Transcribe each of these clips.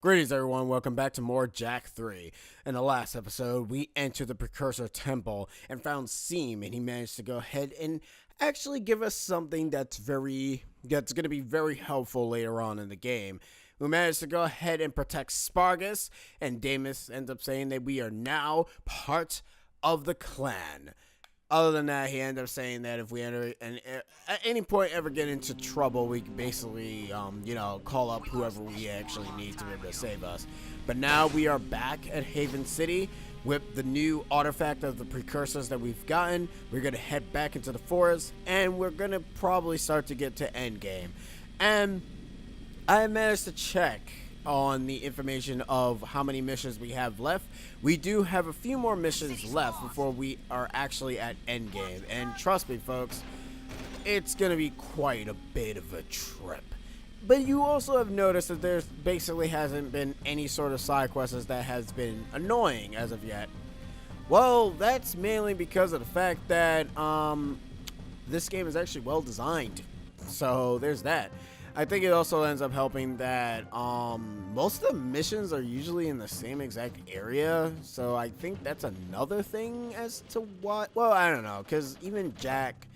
Greetings everyone, welcome back to more Jak 3. In the last episode, we entered the Precursor Temple and found Seam, and he managed to go ahead and actually give us something that's going to be very helpful later on in the game. We managed to go ahead and protect Spargus, and Damus ends up saying that we are now part of the clan. Other than that, he ended up saying that if we enter and at any point ever get into trouble, we can basically, call up whoever we actually need to be able to save us. But now we are back at Haven City with the new artifact of the precursors that we've gotten. We're going to head back into the forest, and we're going to probably start to get to endgame. And I managed to check on the information of how many missions we have left. We do have a few more missions left before we are actually at endgame, and trust me folks, it's gonna be quite a bit of a trip. But you also have noticed that there basically hasn't been any sort of side quests that has been annoying as of yet. Well, that's mainly because of the fact that this game is actually well designed, so there's that. I think it also ends up helping that most of the missions are usually in the same exact area, so I think that's another thing as to what. Well, I don't know, because even Jak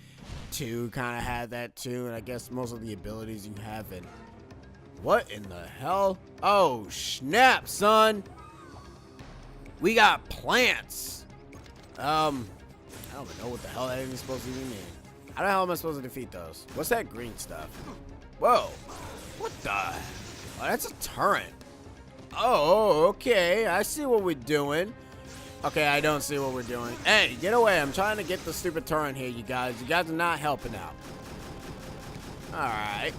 2 kind of had that too, and I guess most of the abilities you have in. What in the hell? Oh snap, son! We got plants. I don't even know what the hell that is supposed to even mean. How the hell am I supposed to defeat those? What's that green stuff? Whoa, what the? Oh, that's a turret. Oh, okay, I see what we're doing. Okay, I don't see what we're doing. Hey, get away, I'm trying to get the stupid turret here, you guys. You guys are not helping out. Alright.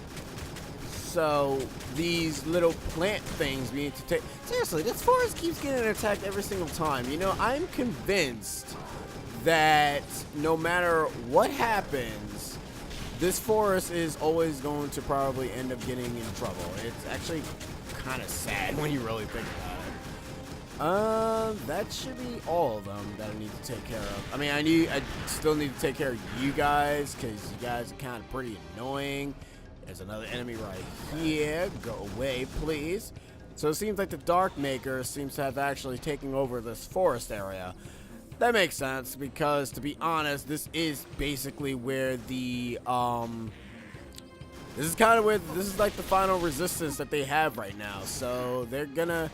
So, these little plant things we need to take. Seriously, this forest keeps getting attacked every single time. You know, I'm convinced that no matter what happens, this forest is always going to probably end up getting in trouble. It's actually kind of sad when you really think about it. That should be all of them that I need to take care of. I mean, I still need to take care of you guys, because you guys are kind of pretty annoying. There's another enemy right here. Go away, please. So it seems like the Dark Maker seems to have actually taken over this forest area. That makes sense, because to be honest, this is basically where the this is like the final resistance that they have right now. So they're gonna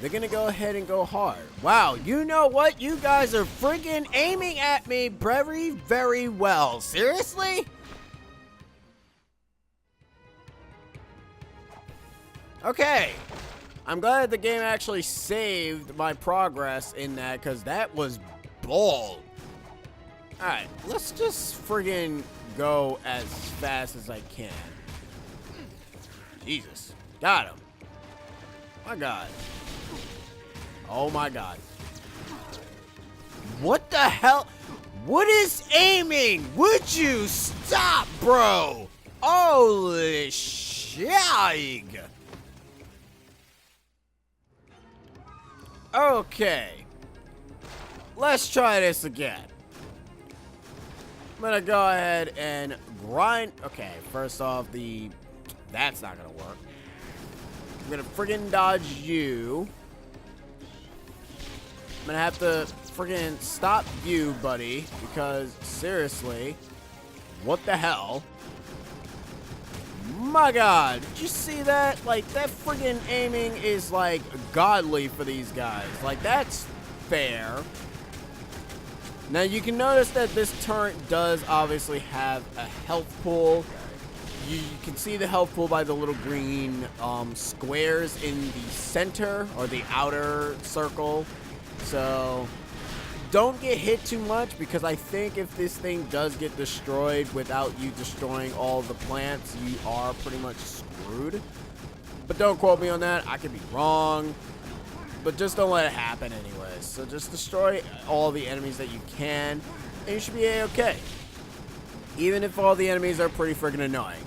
go ahead and go hard. Wow, you know what? You guys are freaking aiming at me very, very well. Seriously? Okay. I'm glad the game actually saved my progress in that, because that was bold. Alright, let's just friggin' go as fast as I can. Jesus. Got him. My god. Oh my god. What the hell? What is aiming? Would you stop, bro? Holy shag. Okay. Let's try this again. I'm gonna go ahead and grind. Okay, first off, that's not gonna work. I'm gonna friggin' dodge you. I'm gonna have to friggin' stop you, buddy, because seriously, what the hell? My god, did you see that? Like, that friggin' aiming is like godly for these guys. Like, that's fair. Now you can notice that this turret does obviously have a health pool. You can see the health pool by the little green squares in the center or the outer circle. So don't get hit too much, because I think if this thing does get destroyed without you destroying all the plants, you are pretty much screwed. But don't quote me on that. I could be wrong. But just don't let it happen anyways. So just destroy all the enemies that you can, and you should be a-okay. Even if all the enemies are pretty friggin' annoying.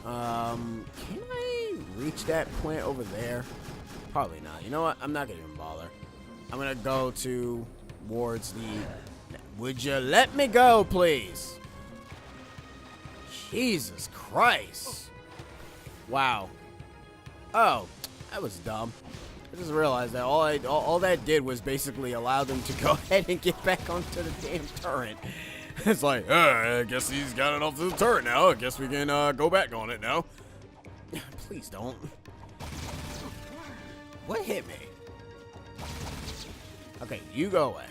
Can I reach that plant over there? Probably not. You know what? I'm not gonna even bother. I'm gonna go towards the... Would you let me go, please? Jesus Christ. Wow. Oh. That was dumb. I just realized that all that did was basically allow them to go ahead and get back onto the damn turret. It's like, I guess he's got it off the turret now. I guess we can go back on it now. Please don't. What hit me? Okay, you go away.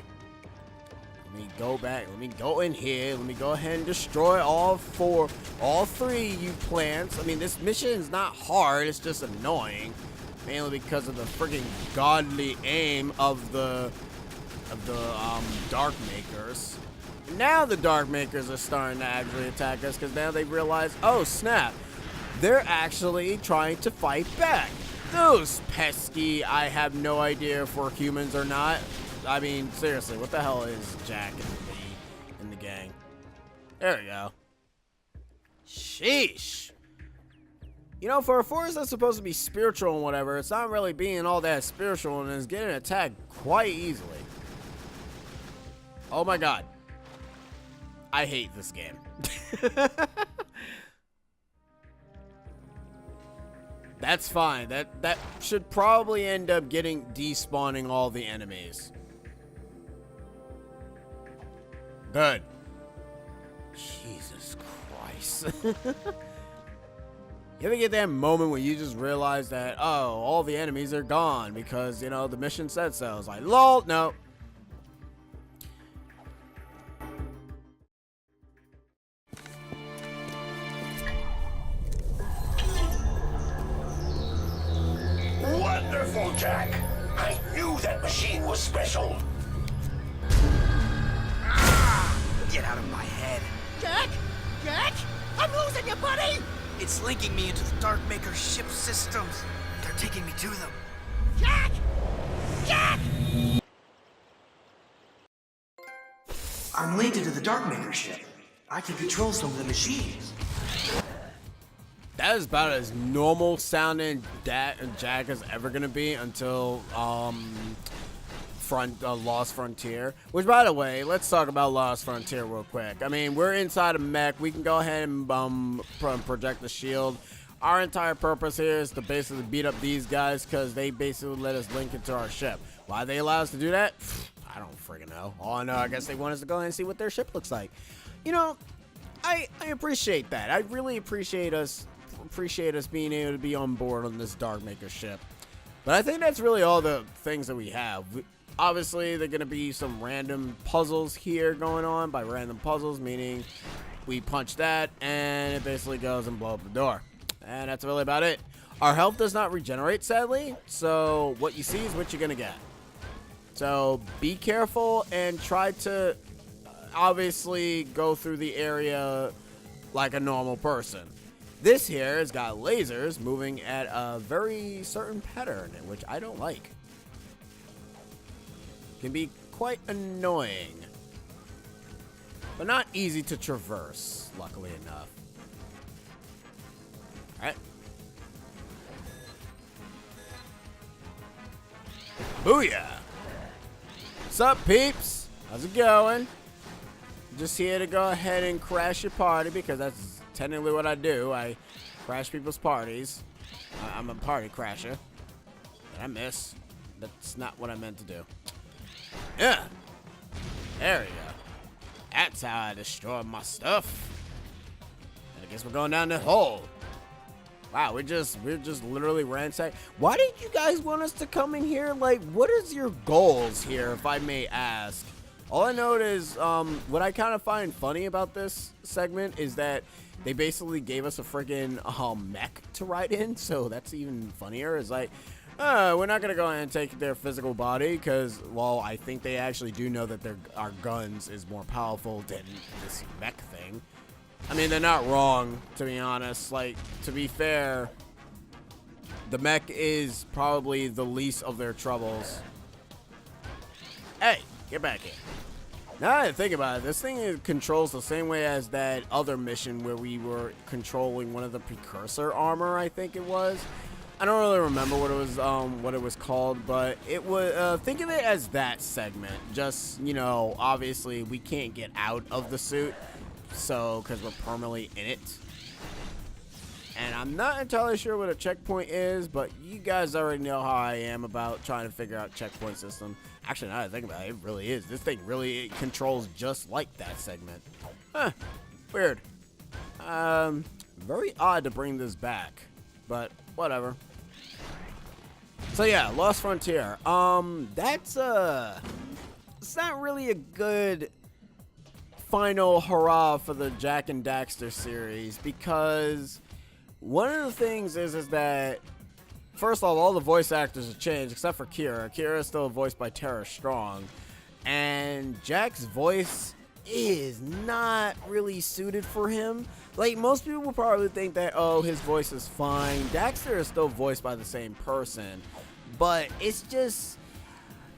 Let me go back. Let me go in here. Let me go ahead and destroy all three, you plants. I mean, this mission is not hard. It's just annoying. Mainly because of the friggin' godly aim of the Dark Makers. Now the Dark Makers are starting to actually attack us because now they realize, oh snap, they're actually trying to fight back. Those pesky, I have no idea if we're humans or not. I mean, seriously, what the hell is Jack and the gang? There we go. Sheesh. You know, for a forest that's supposed to be spiritual and whatever, it's not really being all that spiritual and is getting attacked quite easily. Oh my god. I hate this game. That's fine. That should probably end up getting despawning all the enemies. Good. Jesus Christ. You ever get that moment where you just realize that, oh, all the enemies are gone because, you know, the mission said so? It's like, lol, no. Wonderful, Jack. I knew that machine was special. Get out of my head. Jack? Jack? I'm losing you, buddy! It's linking me into the Dark Maker ship systems. They're taking me to them. Jack! Jack! I'm linked into the Dark Maker ship. I can control some of the machines. That is about as normal sounding Jack is ever gonna be until Lost Frontier. Which, by the way, let's talk about Lost Frontier real quick. I mean, we're inside a mech. We can go ahead and project the shield. Our entire purpose here is to basically beat up these guys because they basically let us link into our ship. Why they allow us to do that? I don't freaking know. All I know, I guess they want us to go ahead and see what their ship looks like. You know, I appreciate that. I really appreciate us being able to be on board on this Dark Maker ship. But I think that's really all the things that we have. Obviously, there are going to be some random puzzles here going on. By random puzzles, meaning we punch that, and it basically goes and blows up the door. And that's really about it. Our health does not regenerate, sadly. So what you see is what you're going to get. So be careful and try to obviously go through the area like a normal person. This here has got lasers moving at a very certain pattern, which I don't like. Can be quite annoying, but not easy to traverse, luckily enough. Alright. Booyah! What's up, peeps? How's it going? Just here to go ahead and crash your party because that's technically what I do. I crash people's parties. I'm a party crasher. Did I miss? That's not what I meant to do. Yeah. There we go. That's how I destroy my stuff. And I guess we're going down the hole. Wow, we're just literally ransacked. Why did you guys want us to come in here? Like, what is your goals here, if I may ask? All I know is, what I kind of find funny about this segment is that they basically gave us a friggin' mech to ride in, so that's even funnier. It's like, we're not gonna go ahead and take their physical body because, well, I think they actually do know that our guns is more powerful than this mech thing. I mean, they're not wrong, to be honest. Like, to be fair, the mech is probably the least of their troubles. Hey, get back here. Now that I think about it, this thing controls the same way as that other mission where we were controlling one of the precursor armor, I think it was. I don't really remember what it was called, but it was, think of it as that segment. Just, you know, obviously we can't get out of the suit, so, because we're permanently in it. And I'm not entirely sure what a checkpoint is, but you guys already know how I am about trying to figure out checkpoint system. Actually, now that I think about it, it really is. This thing really controls just like that segment. Huh. Weird. Very odd to bring this back, but whatever. So yeah, Lost Frontier. It's not really a good final hurrah for the Jak and Daxter series, because one of the things is that, first off, all the voice actors have changed except for Kira. Kira is still voiced by Tara Strong, and Jak's voice is not really suited for him. Like, most people will probably think that, oh, his voice is fine. Daxter is still voiced by the same person, but it's just,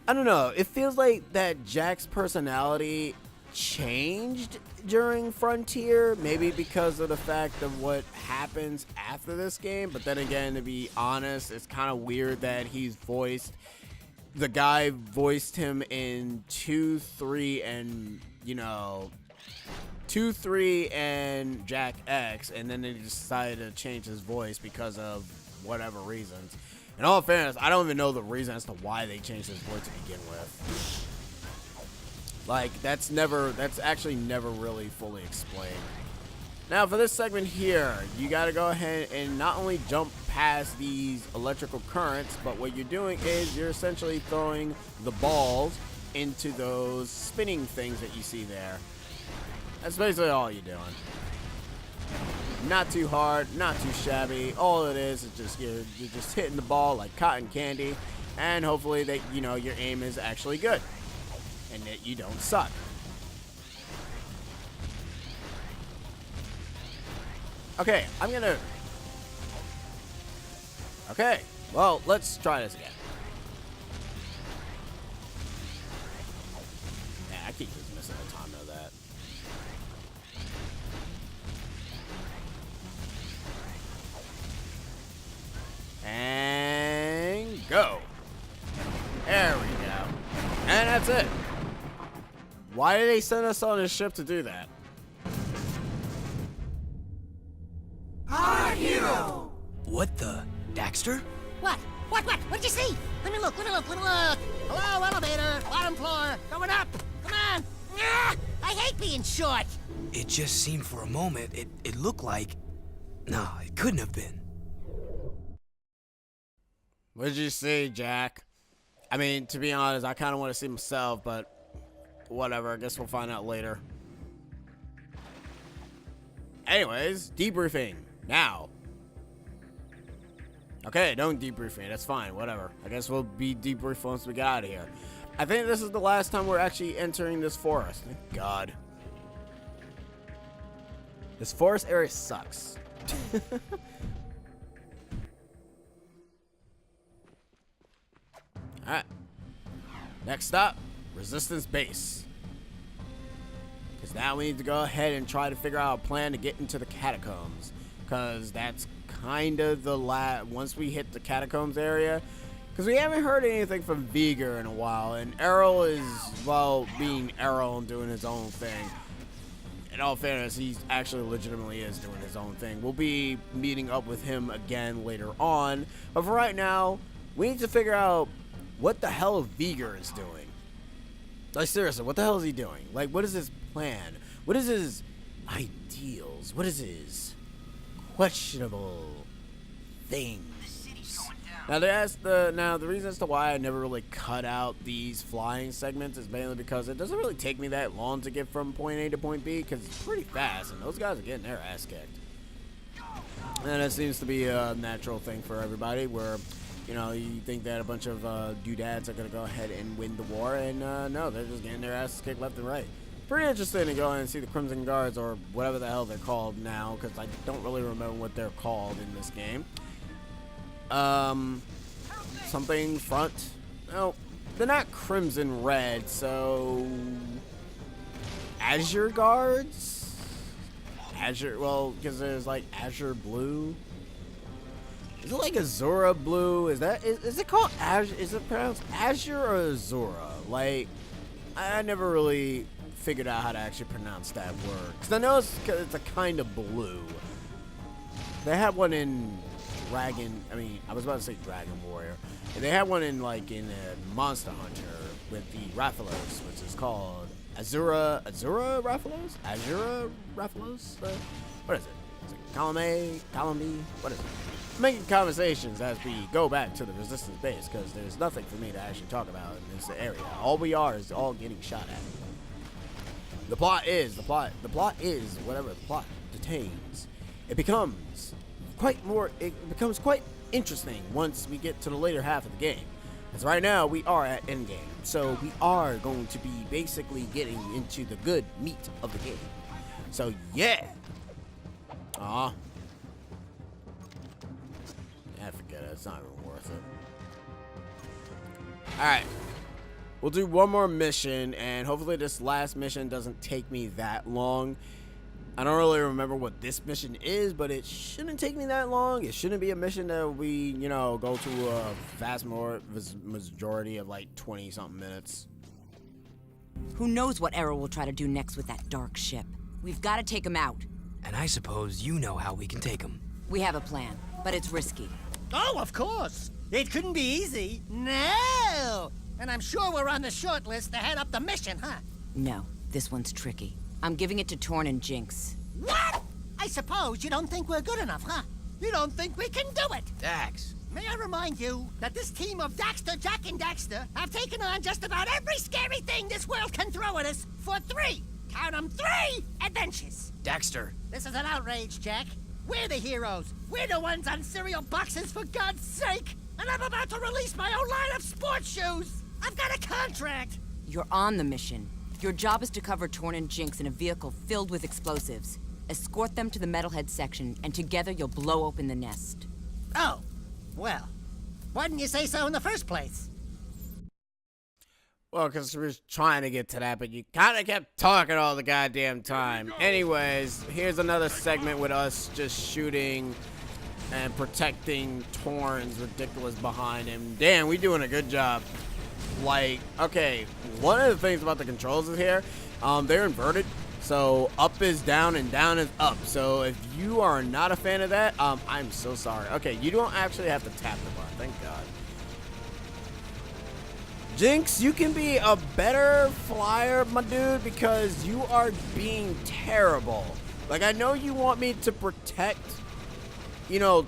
I don't know, it feels like that Jak's personality changed during Frontier, maybe because of the fact of what happens after this game. But then again, to be honest, it's kind of weird that the guy voiced him in 2, 3, and 2, 3 and Jak X, and then they decided to change his voice because of whatever reasons. In all fairness, I don't even know the reason as to why they changed his voice to begin with. Like, that's actually never really fully explained. Now, for this segment here, you got to go ahead and not only jump past these electrical currents, but what you're doing is you're essentially throwing the balls into those spinning things that you see there. That's basically all you're doing. Not too hard, not too shabby. All it is just you're just hitting the ball like cotton candy, and hopefully that your aim is actually good and that you don't suck. Okay, Okay, well, let's try this again. Yeah, I keep just missing the time of that. And go. There we go. And that's it. Why did they send us on this ship to do that? Our hero! What the? Daxter? What? What'd you see? Let me look. Hello, elevator, bottom floor, going up. Come on. Ah, I hate being short. It just seemed for a moment, it looked like... No, it couldn't have been. What did you see, Jak? I mean, to be honest, I kind of want to see myself, but whatever. I guess we'll find out later. Anyways, debriefing now. Okay, don't debrief me. That's fine. Whatever. I guess we'll be debriefed once we get out of here. I think this is the last time we're actually entering this forest. Thank God. This forest area sucks. Alright. Next stop, Resistance Base. Because now we need to go ahead and try to figure out a plan to get into the catacombs. Because that's kind of the once we hit the catacombs area. Because we haven't heard anything from Viger in a while. And Errol is, well, being Errol and doing his own thing. In all fairness, he actually legitimately is doing his own thing. We'll be meeting up with him again later on. But for right now, we need to figure out what the hell Viger is doing. Like, seriously, what the hell is he doing? Like, what is his plan? What is his ideals? What is his questionable things? Now, the reason as to why I never really cut out these flying segments is mainly because it doesn't really take me that long to get from point A to point B, because it's pretty fast, and those guys are getting their ass kicked. And it seems to be a natural thing for everybody, where you think that a bunch of doodads are going to go ahead and win the war, and no, they're just getting their asses kicked left and right. Pretty interesting to go ahead and see the Crimson Guards, or whatever the hell they're called now, because I don't really remember what they're called in this game. Something front. No, they're not Crimson Red, so... Azure Guards? Azure, well, because there's like Azure Blue. Is it like Azura Blue? Is it called Azure? Is it pronounced Azure or Azura? Like, I never really figured out how to actually pronounce that word. Because I know it's a kind of blue. They had one in I was about to say Dragon Warrior. And they had one in Monster Hunter with the Rathalos, which is called Azura Rathalos? Azura Rathalos? What is it? Is it Column B? What is it? Making conversations as we go back to the resistance base, because there's nothing for me to actually talk about in this area. All we are is all getting shot at. The plot is whatever the plot detains. It becomes quite interesting once we get to the later half of the game. As right now we are at endgame, so we are going to be basically getting into the good meat of the game. So yeah. I forget it. It's not even worth it. Alright. We'll do one more mission, and hopefully this last mission doesn't take me that long. I don't really remember what this mission is, but it shouldn't take me that long. It shouldn't be a mission that we, go to a vast majority of 20-something minutes. Who knows what Errol will try to do next with that dark ship? We've got to take him out. And I suppose you know how we can take him. We have a plan, but it's risky. Oh, of course. It couldn't be easy. No. And I'm sure we're on the short list to head up the mission, huh? No, this one's tricky. I'm giving it to Torn and Jinx. What? I suppose you don't think we're good enough, huh? You don't think we can do it? Dax. May I remind you that this team of Daxter, Jack, and Daxter have taken on just about every scary thing this world can throw at us for 3, count 'em, 3 adventures. Daxter. This is an outrage, Jack. We're the heroes. We're the ones on cereal boxes, for God's sake. And I'm about to release my own line of sports shoes. I've got a contract. You're on the mission. Your job is to cover Torn and Jinx in a vehicle filled with explosives. Escort them to the metalhead section, and together you'll blow open the nest. Oh, well, why didn't you say so in the first place? Well, because we were trying to get to that, but you kind of kept talking all the goddamn time. Anyways, here's another segment with us just shooting and protecting Torn's ridiculous behind him. Damn, we doing a good job. Okay, one of the things about the controls is here, they're inverted. So up is down and down is up. So if you are not a fan of that, I'm so sorry. Okay, you don't actually have to tap the bar, thank God. Jinx, you can be a better flyer, my dude, because you are being terrible. I know you want me to protect,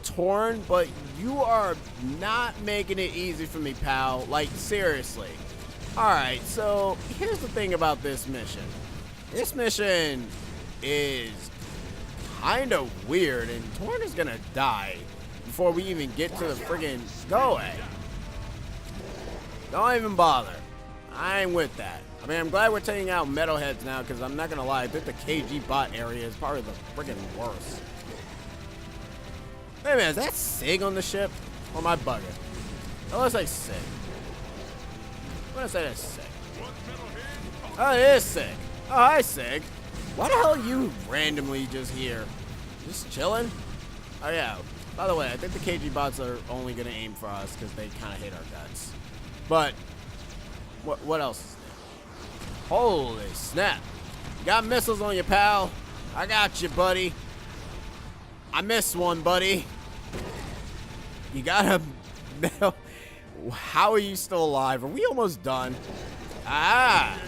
Torn, but you are not making it easy for me, pal. Seriously. Alright, so here's the thing about this mission. This mission is kind of weird, and Torn is gonna die before we even get to the friggin' go away. Don't even bother. I ain't with that. I'm glad we're taking out metalheads now, because I'm not gonna lie, I think the KG bot area is probably the friggin' worst. Wait a minute, is that Sig on the ship? Or am I bugging? That looks like Sig. I'm gonna say that's Sig. Oh, it is Sig. Oh, hi, Sig. Why the hell are you randomly just here? Just chilling? Oh, yeah. By the way, I think the KG bots are only gonna aim for us because they kind of hate our guts. But, what else is there? Holy snap. You got missiles on you, pal. I got you, buddy. I missed one, buddy. You got a metal. How are you still alive? Are we almost done? Ah.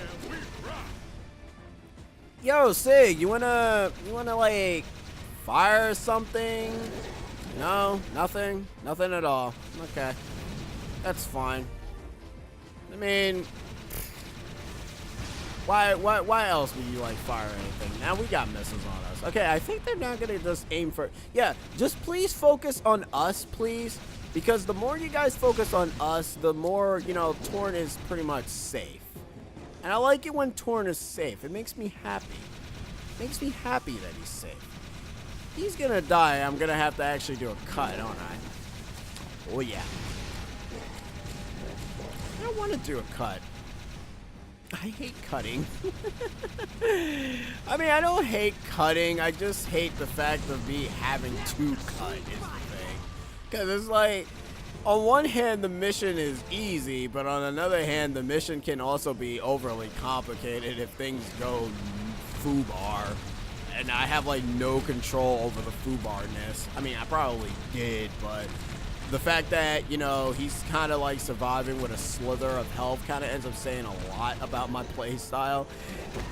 Yo, Sig, you wanna fire something? No, nothing at all. Okay, that's fine. Why else would you fire anything? Now we got missiles on us. Okay, I think they're not gonna just aim for. Yeah, just please focus on us, please, because the more you guys focus on us, the more Torn is pretty much safe. And I like it when Torn is safe. It makes me happy. It makes me happy that he's safe. He's gonna die. I'm gonna have to actually do a cut, aren't I? Oh yeah. I don't want to do a cut. I hate cutting. I don't hate cutting. I just hate the fact of me having to cut is the thing. Because it's on one hand, the mission is easy, but on another hand, the mission can also be overly complicated if things go foobar. and I have like no control over the foobarness. I mean, I probably did, but the fact that, you know, he's kind of like surviving with a slither of health kind of ends up saying a lot about my play style.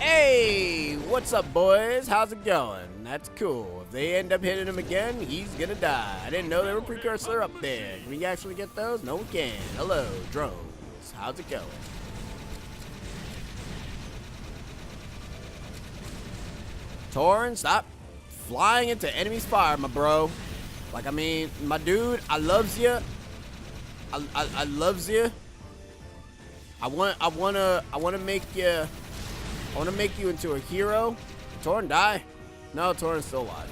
Hey, what's up, boys? How's it going? That's cool. If they end up hitting him again, he's gonna die. I didn't know there were precursor up there. Can we actually get those? No, we can. Hello, drones. How's it going? Torn, stop flying into enemy's fire, my bro. Like, I mean, my dude, I loves you. I loves you. I wanna make you into a hero. Torn, die. No, Torn's still alive.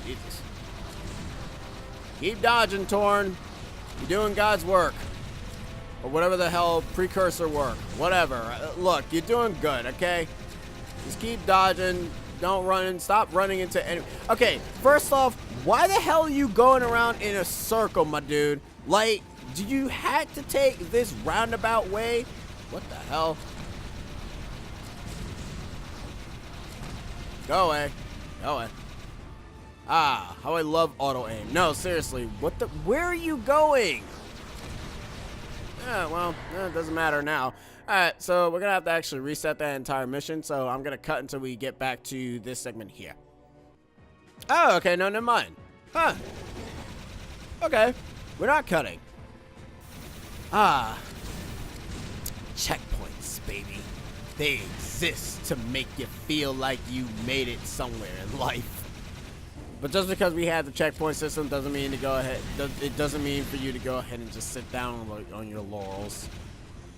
Jesus. Keep dodging, Torn. You're doing God's work. Or whatever the hell, precursor work. Whatever. Look, you're doing good, okay? Just keep dodging. Don't run. Stop running into any. Okay, first off, why the hell are you going around in a circle, my dude? Like, do you have to take this roundabout way? What the hell? Go away. Go away. Ah, how I love auto aim. No, seriously, what the? Where are you going? Yeah, well, it doesn't matter now. Alright, so we're gonna have to actually reset that entire mission, so I'm gonna cut until we get back to this segment here. Oh, okay, no, never mind. Huh. Okay, we're not cutting. Ah. Checkpoints, baby. They exist to make you feel like you made it somewhere in life. But just because we have the checkpoint system doesn't mean to go ahead. It doesn't mean for you to go ahead and just sit down on your laurels.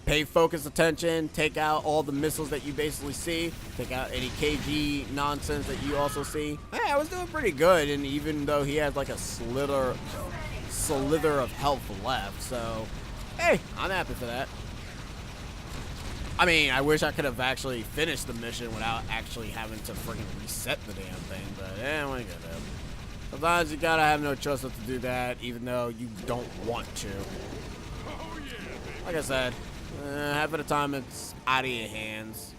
Pay focused attention. Take out all the missiles that you basically see. Take out any KG nonsense that you also see. Hey, I was doing pretty good, and even though he has like a slither of health left, so hey, I'm happy for that. I mean, I wish I could have actually finished the mission without actually having to freaking reset the damn thing, but yeah, what are you gonna do? Sometimes you gotta have no choice but to do that, even though you don't want to. Like I said, half of the time it's out of your hands.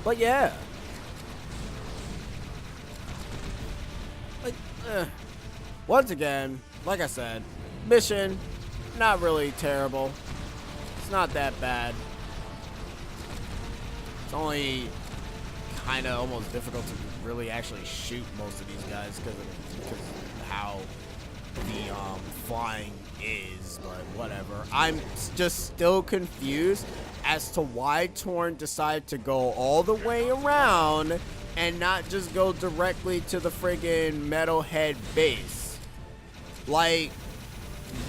But yeah. Like, once again, like I said, mission, not really terrible. It's not that bad. It's only kind of almost difficult to really actually shoot most of these guys because of how the flying is, but whatever. I'm just still confused as to why Torn decided to go all the way around and not just go directly to the friggin' Metalhead base. Like,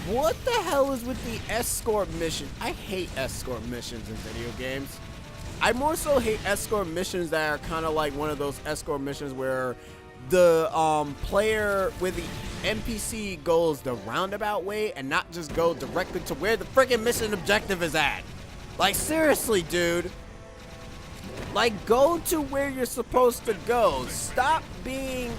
what the hell is with the escort mission? I hate escort missions in video games. I more so hate escort missions that are kind of like one of those escort missions where the player with the NPC goes the roundabout way and not just go directly to where the freaking mission objective is at. Like, seriously, dude. Like, go to where you're supposed to go. Stop doing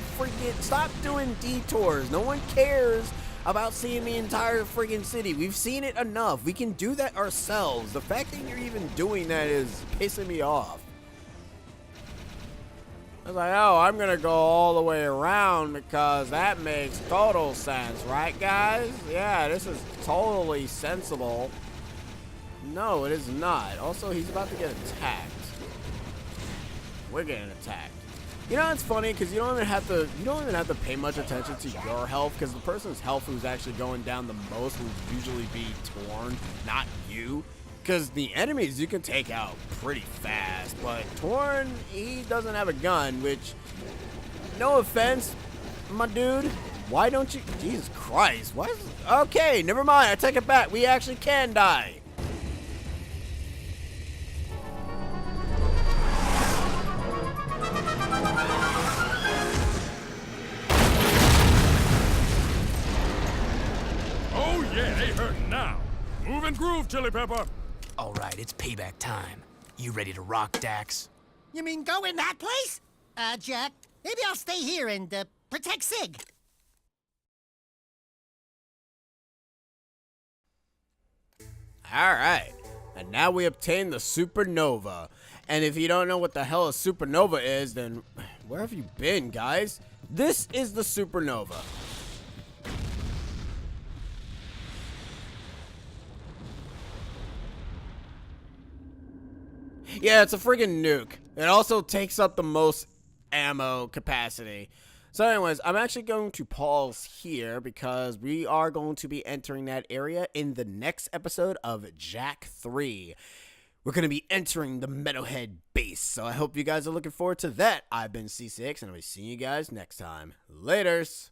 detours. No one cares about seeing the entire friggin' city. We've seen it enough. We can do that ourselves. The fact that you're even doing that is pissing me off. I was like, oh, I'm gonna go all the way around because that makes total sense, right, guys? Yeah, this is totally sensible. No, it is not. Also, he's about to get attacked. We're getting attacked. You know, it's funny because you don't even have to pay much attention to your health, because the person's health who's actually going down the most will usually be Torn, not you. Because the enemies you can take out pretty fast, but Torn, he doesn't have a gun, which, no offense, my dude, why don't you? Jesus Christ, what? Okay, never mind. I take it back. We actually can die. Yeah, they hurting now. Move and groove, Chili Pepper. All right, it's payback time. You ready to rock, Dax? You mean go in that place? Jack, maybe I'll stay here and, protect Sig. All right. And now we obtain the supernova. And if you don't know what the hell a supernova is, then where have you been, guys? This is the supernova. Yeah, it's a friggin' nuke. It also takes up the most ammo capacity. So anyways, I'm actually going to pause here because we are going to be entering that area in the next episode of Jak 3. We're going to be entering the Metalhead base, so I hope you guys are looking forward to that. I've been C6, and I'll be seeing you guys next time. Laters!